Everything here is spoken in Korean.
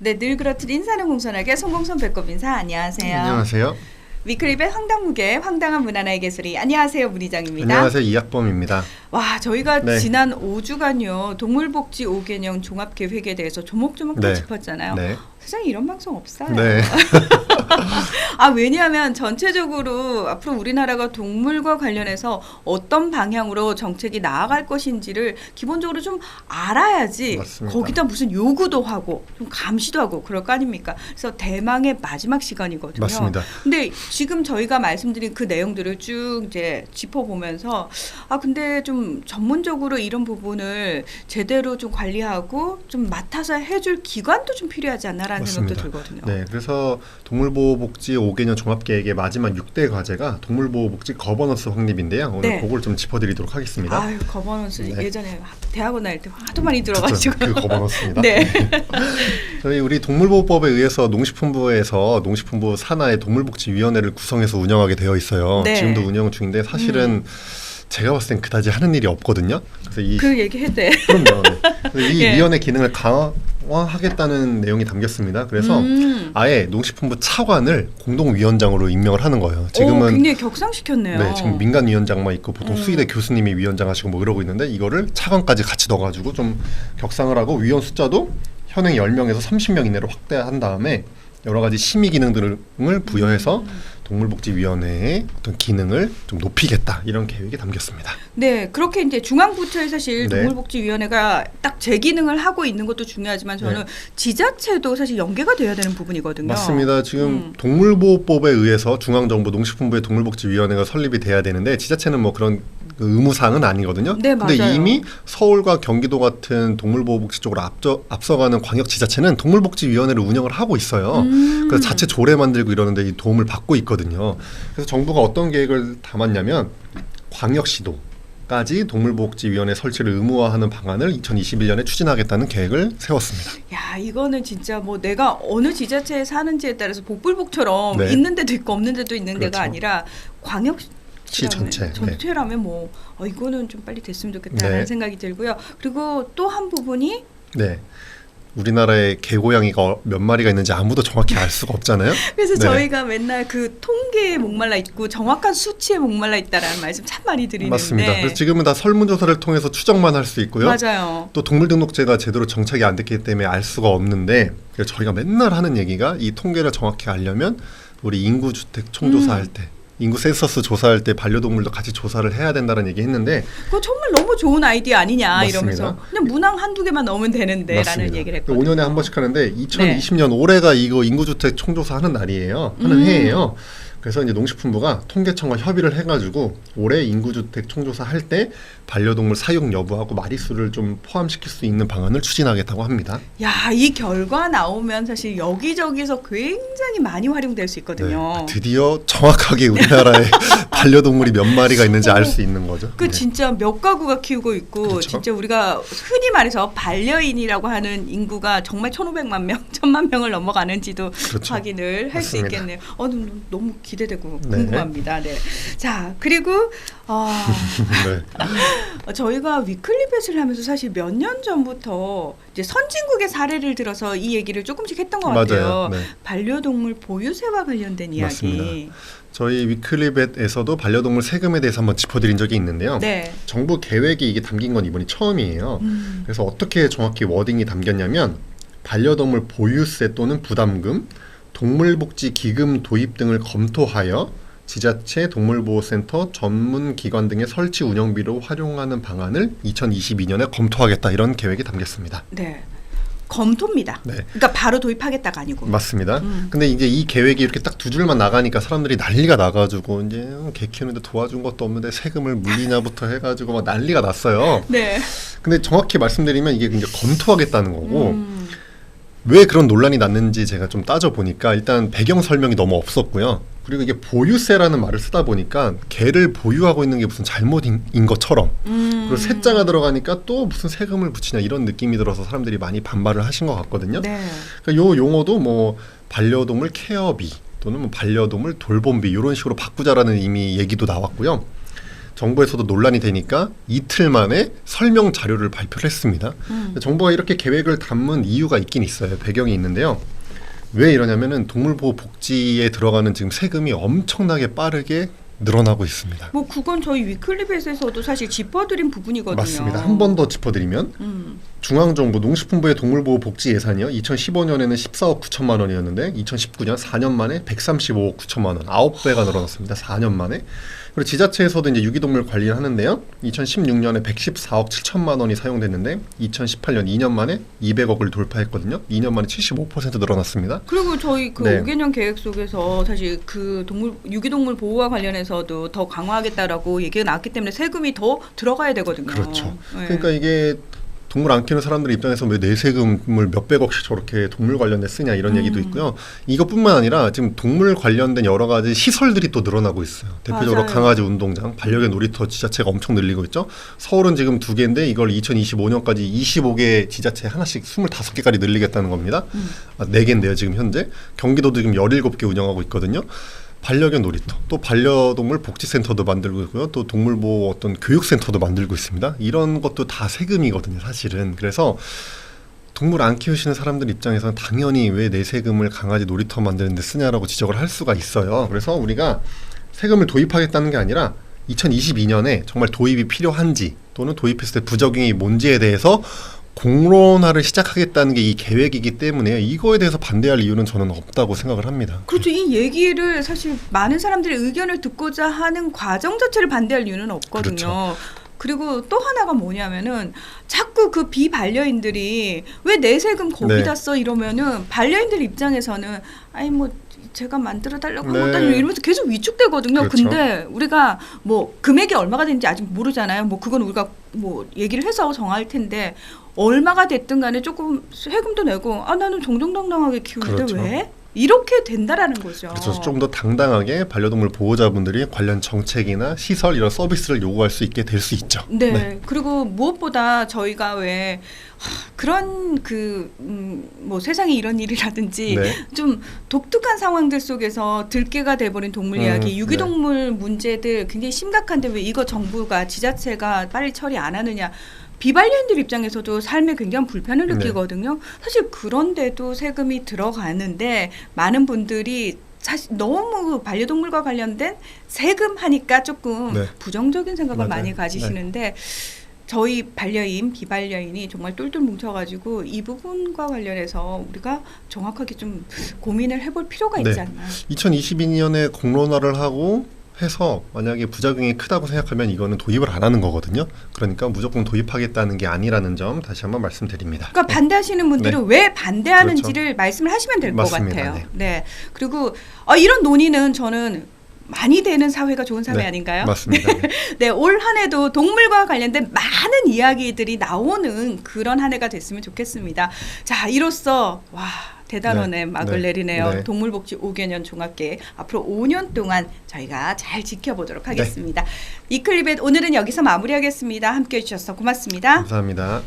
네, 늘 그렇듯 인사는 공손하게 송공손 배꼽 인사. 안녕하세요. 안녕하세요. 위클립의 황당무계 황당한 문화나의 개소리. 안녕하세요, 문희정입니다. 안녕하세요, 이학범입니다. 와, 저희가 네. 지난 5주간요 동물복지 5개년 종합계획에 대해서 조목조목 다 네. 짚었잖아요. 네. 세상에 이런 방송 없어요. 네. 아, 왜냐하면 전체적으로 앞으로 우리나라가 동물과 관련해서 어떤 방향으로 정책이 나아갈 것인지를 기본적으로 좀 알아야지. 맞습니다. 거기다 무슨 요구도 하고 좀 감시도 하고 그럴 거 아닙니까? 그래서 대망의 마지막 시간이거든요. 맞습니다. 근데 지금 저희가 말씀드린 그 내용들을 쭉 이제 짚어보면서 아, 근데 좀 전문적으로 이런 부분을 제대로 좀 관리하고 좀 맡아서 해줄 기관도 좀 필요하지 않나라는 맞습니다. 생각도 들거든요. 네, 그래서 동물보호복지 5개년 종합계획의 마지막 6대 과제가 동물보호복지 거버넌스 확립인데요. 오늘 네. 그걸 좀 짚어드리도록 하겠습니다. 아유, 거버넌스 네. 예전에 대학원 다닐 때 하도 많이 들어가지고. 그 거버넌스입니다. 네. 우리 동물보호법에 의해서 농식품부에서 농식품부 산하의 동물복지위원회를 구성해서 운영하게 되어 있어요. 네. 지금도 운영 중인데 사실은 제가 봤을 땐 그다지 하는 일이 없거든요. 그래서 그 얘기 해도 돼. 그럼요. 네. 그래서 이 예. 위원회 기능을 강화하겠다는 내용이 담겼습니다. 그래서 아예 농식품부 차관을 공동위원장으로 임명을 하는 거예요. 오, 지금은 굉장히 격상시켰네요. 네, 지금 민간위원장만 있고 보통 수의대 교수님이 위원장 하시고 뭐 이러고 있는데 이거를 차관까지 같이 넣어가지고 좀 격상을 하고 위원 숫자도 현행 10명에서 30명 이내로 확대한 다음에 여러 가지 심의 기능들을 부여해서 동물복지위원회의 어떤 기능을 좀 높이겠다 이런 계획이 담겼습니다. 네, 그렇게 이제 중앙부처에 사실 네. 동물복지위원회가 딱 제 기능을 하고 있는 것도 중요하지만 저는 네. 지자체도 사실 연계가 돼야 되는 부분이거든요. 맞습니다. 지금 동물보호법에 의해서 중앙정부 농식품부의 동물복지위원회가 설립이 돼야 되는데 지자체는 뭐 그런 그 의무사항은 아니거든요. 네, 근데 맞아요. 이미 서울과 경기도 같은 동물보호복지 쪽으로 앞서가는 광역지자체는 동물복지위원회를 운영을 하고 있어요. 그래서 자체 조례 만들고 이러는데 이 도움을 받고 있거든요. 그래서 정부가 어떤 계획을 담았냐면 광역시도까지 동물복지위원회 설치를 의무화하는 방안을 2021년에 추진하겠다는 계획을 세웠습니다. 야, 이거는 진짜 뭐 내가 어느 지자체에 사는지에 따라서 복불복처럼 네. 있는 데도 있고 없는 데도 있는 그렇죠. 데가 아니라 광역 시 전체. 전체라면 뭐 이거는 좀 빨리 됐으면 좋겠다라는 네. 생각이 들고요. 그리고 또 한 부분이 네. 우리나라에 개고양이가 몇 마리가 있는지 아무도 정확히 알 수가 없잖아요. 그래서 네. 저희가 맨날 그 통계에 목말라 있고 정확한 수치에 목말라 있다라는 말씀 참 많이 드리는데 맞습니다. 그래서 지금은 다 설문조사를 통해서 추정만 할 수 있고요. 맞아요. 또 동물등록제가 제대로 정착이 안 됐기 때문에 알 수가 없는데 그래서 저희가 맨날 하는 얘기가 이 통계를 정확히 알려면 우리 인구주택 총조사할 때 인구 센서스 조사할 때 반려동물도 같이 조사를 해야 된다는 얘기 했는데 그거 정말 너무 좋은 아이디어 아니냐 맞습니다. 이러면서 그냥 문항 한두 개만 넣으면 되는데 라는 맞습니다. 얘기를 했거든요. 5년에 한 번씩 하는데 2020년 올해가 이거 인구주택 총조사 하는 날이에요. 하는 해예요. 그래서 이제 농식품부가 통계청과 협의를 해가지고 올해 인구주택 총조사 할 때 반려동물 사육 여부하고 마리수를 좀 포함시킬 수 있는 방안을 추진하겠다고 합니다. 야, 이 결과 나오면 사실 여기저기서 굉장히 많이 활용될 수 있거든요. 네, 드디어 정확하게 우리나라에 반려동물이 몇 마리가 있는지 알 수 있는 거죠. 그 네. 진짜 몇 가구가 키우고 있고 그렇죠. 진짜 우리가 흔히 말해서 반려인이라고 하는 인구가 정말 1,500만 명, 1,000만 명을 넘어가는지도 그렇죠. 확인을 할 수 맞습니다. 있겠네요. 너무 기대되고 네. 궁금합니다. 네. 자, 그리고 네. 저희가 위클리벳을 하면서 사실 몇 년 전부터 이제 선진국의 사례를 들어서 이 얘기를 조금씩 했던 것 같아요. 맞아요. 네. 반려동물 보유세와 관련된 이야기. 맞습니다. 저희 위클리벳에서도 반려동물 세금에 대해서 한번 짚어드린 적이 있는데요. 네. 정부 계획이 이게 담긴 건 이번이 처음이에요. 그래서 어떻게 정확히 워딩이 담겼냐면 반려동물 보유세 또는 부담금, 동물복지 기금 도입 등을 검토하여 지자체 동물보호센터 전문기관 등의 설치 운영비로 활용하는 방안을 2022년에 검토하겠다 이런 계획이 담겼습니다. 네. 검토입니다. 네. 그러니까 바로 도입하겠다가 아니고. 맞습니다. 근데 이제 이 계획이 이렇게 딱 두 줄만 나가니까 사람들이 난리가 나가지고 이제 개 키우는데 도와준 것도 없는데 세금을 물리냐부터 해가지고 막 난리가 났어요. 네. 근데 정확히 말씀드리면 이게 이제 검토하겠다는 거고 왜 그런 논란이 났는지 제가 좀 따져보니까 일단 배경 설명이 너무 없었고요. 그리고 이게 보유세라는 말을 쓰다 보니까 개를 보유하고 있는 게 무슨 잘못인 것처럼 그리고 세자가 들어가니까 또 무슨 세금을 붙이냐 이런 느낌이 들어서 사람들이 많이 반발을 하신 것 같거든요. 네. 그러니까 요 용어도 뭐 반려동물 케어비 또는 뭐 반려동물 돌봄비 이런 식으로 바꾸자라는 이미 얘기도 나왔고요. 정부에서도 논란이 되니까 이틀 만에 설명 자료를 발표를 했습니다. 정부가 이렇게 계획을 담은 이유가 있긴 있어요. 배경이 있는데요. 왜 이러냐면은 동물보호 복지에 들어가는 지금 세금이 엄청나게 빠르게 늘어나고 있습니다. 뭐 그건 저희 위클리벳에서도 사실 짚어드린 부분이거든요. 맞습니다. 한 번 더 짚어드리면 중앙정부 농식품부의 동물보호 복지 예산이요. 2015년에는 14억 9천만 원이었는데 2019년 4년 만에 135억 9천만 원, 9배가 늘어났습니다. 4년 만에. 그리고 지자체에서도 이제 유기동물 관리를 하는데요. 2016년에 114억 7천만 원이 사용됐는데 2018년 2년 만에 200억을 돌파했거든요. 2년 만에 75% 늘어났습니다. 그리고 저희 그 네. 5개년 계획 속에서 사실 그 유기동물 보호와 관련해서도 더 강화하겠다라고 얘기가 나왔기 때문에 세금이 더 들어가야 되거든요. 그렇죠. 네. 그러니까 이게 동물 안 키우는 사람들 입장에서 왜 내세금을 몇백억씩 저렇게 동물 관련돼 쓰냐 이런 얘기도 있고요. 이것뿐만 아니라 지금 동물 관련된 여러 가지 시설들이 또 늘어나고 있어요. 대표적으로 맞아요. 강아지 운동장, 반려견 놀이터 지자체가 엄청 늘리고 있죠. 서울은 지금 2개인데 이걸 2025년까지 25개 지자체 하나씩 25개까지 늘리겠다는 겁니다. 4개인데요 지금 현재. 경기도도 지금 17개 운영하고 있거든요. 반려견 놀이터, 또 반려동물 복지센터도 만들고 있고요. 또 동물보호 어떤 교육센터도 만들고 있습니다. 이런 것도 다 세금이거든요, 사실은. 그래서 동물 안 키우시는 사람들 입장에서는 당연히 왜 내 세금을 강아지 놀이터 만드는 데 쓰냐라고 지적을 할 수가 있어요. 그래서 우리가 세금을 도입하겠다는 게 아니라 2022년에 정말 도입이 필요한지 또는 도입했을 때 부작용이 뭔지에 대해서 공론화를 시작하겠다는 게 이 계획이기 때문에 이거에 대해서 반대할 이유는 저는 없다고 생각을 합니다. 그렇죠. 이 얘기를 사실 많은 사람들의 의견을 듣고자 하는 과정 자체를 반대할 이유는 없거든요. 그렇죠. 그리고 또 하나가 뭐냐면은 자꾸 그 비반려인들이 왜 내 세금 거기다 네. 써 이러면은 반려인들 입장에서는 아니 뭐 제가 만들어 달라고 한 네. 것도 아니고 이러면서 계속 위축되거든요. 그렇죠. 근데 우리가 뭐 금액이 얼마가 되는지 아직 모르잖아요. 뭐 그건 우리가 뭐 얘기를 해서 정할 텐데 얼마가 됐든 간에 조금 세금도 내고 아 나는 정정당당하게 키우는데 그렇죠. 왜? 이렇게 된다라는 거죠. 그래서 좀 더 당당하게 반려동물 보호자분들이 관련 정책이나 시설 이런 서비스를 요구할 수 있게 될 수 있죠. 네. 그리고 무엇보다 저희가 왜 그런 뭐 세상에 이런 일이라든지 네. 좀 독특한 상황들 속에서 들깨가 돼버린 동물 이야기, 유기동물 문제들 굉장히 심각한데 왜 이거 정부가 지자체가 빨리 처리 안 하느냐. 비반려인들 입장에서도 삶에 굉장히 불편을 네. 느끼거든요. 사실 그런데도 세금이 들어가는데 많은 분들이 사실 너무 반려동물과 관련된 세금 하니까 조금 네. 부정적인 생각을 맞아요. 많이 가지시는데 저희 반려인, 비반려인이 정말 똘똘 뭉쳐가지고 이 부분과 관련해서 우리가 정확하게 좀 고민을 해볼 필요가 있지 네. 않나. 2022년에 공론화를 하고 해서 만약에 부작용이 크다고 생각하면 이거는 도입을 안 하는 거거든요. 그러니까 무조건 도입하겠다는 게 아니라는 점 다시 한번 말씀드립니다. 그러니까 반대하시는 분들은 네. 왜 반대하는지를 말씀을 하시면 될 것 맞습니다. 같아요. 네. 네. 그리고 이런 논의는 저는 많이 되는 사회가 좋은 사회 네. 아닌가요? 맞습니다. 네. 네, 올 한 해도 동물과 관련된 많은 이야기들이 나오는 그런 한 해가 됐으면 좋겠습니다. 자, 이로써 와 대단원의 네. 막을 네. 내리네요. 네. 동물복지 5개년 종합계획 앞으로 5년 동안 저희가 잘 지켜보도록 하겠습니다. 이클리벳 오늘은 여기서 마무리하겠습니다. 함께해 주셔서 고맙습니다. 감사합니다.